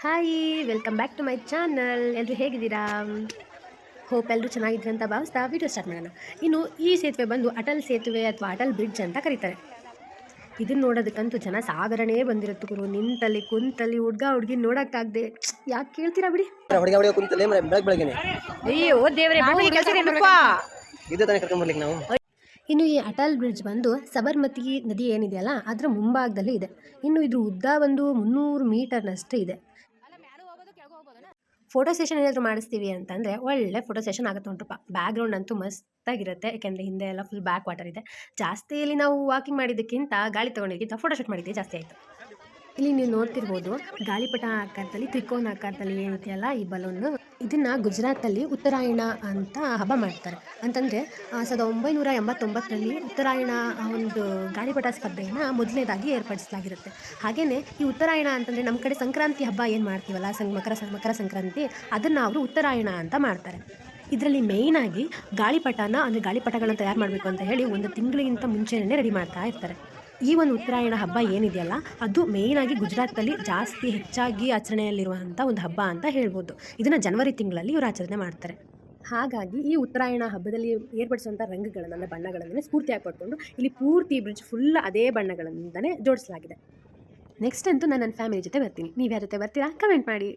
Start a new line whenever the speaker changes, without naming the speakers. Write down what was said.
Hi welcome back to my channel. ಎಲ್ಲರೂ ಹೇಗಿದ್ದೀರಾ? Hope ಎಲ್ಲರೂ ಚೆನ್ನಾಗಿದ್ದೀರಿ ಅಂತ ಭಾವಿಸ್ತಾ ವಿಡಿಯೋ ಸ್ಟಾರ್ಟ್ ಮಾಡೋಣ. ಇನ್ನು ಈ ಸೇತುವೆ ಬಂದು ಅಟಲ್ ಸೇತುವೆ ಅಥವಾ ಅಟಲ್ ಬ್ರಿಡ್ಜ್ ಅಂತ ಕರೀತಾರೆ. ಇದನ್ನು ನೋಡೋದಕ್ಕಂತೂ ಜನ ಸಾಗರನೇ ಬಂದಿರುತ್ತೆ ಗುರು. ನಿಂತಲ್ಲಿ ಕುಂತಲ್ಲಿ ಹುಡುಗಿ ನೋಡೋಕ್ಕಾಗದೆ ಯಾಕೆ ಕೇಳ್ತೀರಾ ಬಿಡಿ. ಅಯ್ಯೋ ದೇವರೇ, ಇನ್ನು ಈ ಅಟಲ್ ಬ್ರಿಡ್ಜ್ ಬಂದು ಸಬರ್ಮತಿ ನದಿ ಏನಿದೆಯಲ್ಲ ಅದರ ಮುಂಭಾಗದಲ್ಲಿ ಇದೆ. ಇನ್ನು ಇದ್ರ ಉದ್ದ ಒಂದು 300 ಮೀಟರ್ನಷ್ಟು ಇದೆ. ಫೋಟೋ ಸೆಷನ್ ಏನಾದರೂ ಮಾಡಿಸ್ತೀವಿ ಅಂತಂದರೆ ಒಳ್ಳೆ ಫೋಟೋ ಸೆಷನ್ ಆಗುತ್ತೆ ಉಂಟಪ್ಪ. ಬ್ಯಾಕ್ಗ್ರೌಂಡ್ ಅಂತೂ ಮಸ್ತಾಗಿರುತ್ತೆ, ಯಾಕೆಂದರೆ ಹಿಂದೆ ಎಲ್ಲ ಫುಲ್ ಬ್ಯಾಕ್ ವಾಟರ್ ಇದೆ. ಜಾಸ್ತಿ ಇಲ್ಲಿ ನಾವು ವಾಕಿಂಗ್ ಮಾಡಿದ್ದಕ್ಕಿಂತ ಗಾಳಿ ತೊಗೊಂಡಿದ್ದಕ್ಕಿಂತ ಫೋಟೋ ಶೂಟ್ ಮಾಡಿದ್ದೆ ಜಾಸ್ತಿ ಆಯಿತು. ಇಲ್ಲಿ ನೀವು ನೋಡ್ತಿರ್ಬೋದು ಗಾಳಿಪಟ ಆಕಾರದಲ್ಲಿ ತ್ರಿಕೋನ ಆಕಾರದಲ್ಲಿ ಏನಿದೆಯಲ್ಲ ಈ ಬಲೂನು, ಇದನ್ನು ಗುಜರಾತಲ್ಲಿ ಉತ್ತರಾಯಣ ಅಂತ ಹಬ್ಬ ಮಾಡ್ತಾರೆ. ಅಂತಂದರೆ 1989ರಲ್ಲಿ ಉತ್ತರಾಯಣ ಒಂದು ಗಾಳಿಪಟ ಸ್ಪರ್ಧೆಯನ್ನು ಮೊದಲನೇದಾಗಿ ಏರ್ಪಡಿಸಲಾಗಿರುತ್ತೆ. ಹಾಗೆಯೇ ಈ ಉತ್ತರಾಯಣ ಅಂತಂದರೆ ನಮ್ಮ ಕಡೆ ಸಂಕ್ರಾಂತಿ ಹಬ್ಬ ಏನು ಮಾಡ್ತೀವಲ್ಲ, ಮಕರ ಸಂಕ್ರಾಂತಿ, ಅದನ್ನು ಅವರು ಉತ್ತರಾಯಣ ಅಂತ ಮಾಡ್ತಾರೆ. ಇದರಲ್ಲಿ ಮೇಯ್ನಾಗಿ ಗಾಳಿಪಟನ ಅಂದರೆ ಗಾಳಿಪಟಗಳನ್ನ ತಯಾರು ಮಾಡಬೇಕು ಅಂತ ಹೇಳಿ 1 ತಿಂಗಳಿಗಿಂತ ಮುಂಚೆನೇ ರೆಡಿ ಮಾಡ್ತಾ ಇರ್ತಾರೆ. ಈ ಒಂದು ಉತ್ತರಾಯಣ ಹಬ್ಬ ಏನಿದೆಯಲ್ಲ ಅದು ಮೇಯ್ನಾಗಿ ಗುಜರಾತಲ್ಲಿ ಜಾಸ್ತಿ ಹೆಚ್ಚಾಗಿ ಆಚರಣೆಯಲ್ಲಿರುವಂಥ ಒಂದು ಹಬ್ಬ ಅಂತ ಹೇಳ್ಬೋದು. ಇದನ್ನು ಜನವರಿ ತಿಂಗಳಲ್ಲಿ ಇವರು ಆಚರಣೆ ಮಾಡ್ತಾರೆ. ಹಾಗಾಗಿ ಈ ಉತ್ತರಾಯಣ ಹಬ್ಬದಲ್ಲಿ ಏರ್ಪಡಿಸುವಂಥ ರಂಗುಗಳನ್ನು ಅಂದರೆ ಬಣ್ಣಗಳನ್ನೇ ಸ್ಫೂರ್ತಿಯಾಗಿ ಪಡ್ಕೊಂಡು ಇಲ್ಲಿ ಪೂರ್ತಿ ಬ್ರಿಡ್ಜ್ ಫುಲ್ ಅದೇ ಬಣ್ಣಗಳಿಂದನೇ ಜೋಡಿಸಲಾಗಿದೆ. ನೆಕ್ಸ್ಟ್ ಅಂತೂ ನಾನು ನನ್ನ ಫ್ಯಾಮಿಲಿ ಜೊತೆ ಬರ್ತೀನಿ. ನೀವು ಯಾರ ಜೊತೆ ಬರ್ತೀರಾ ಕಮೆಂಟ್ ಮಾಡಿ.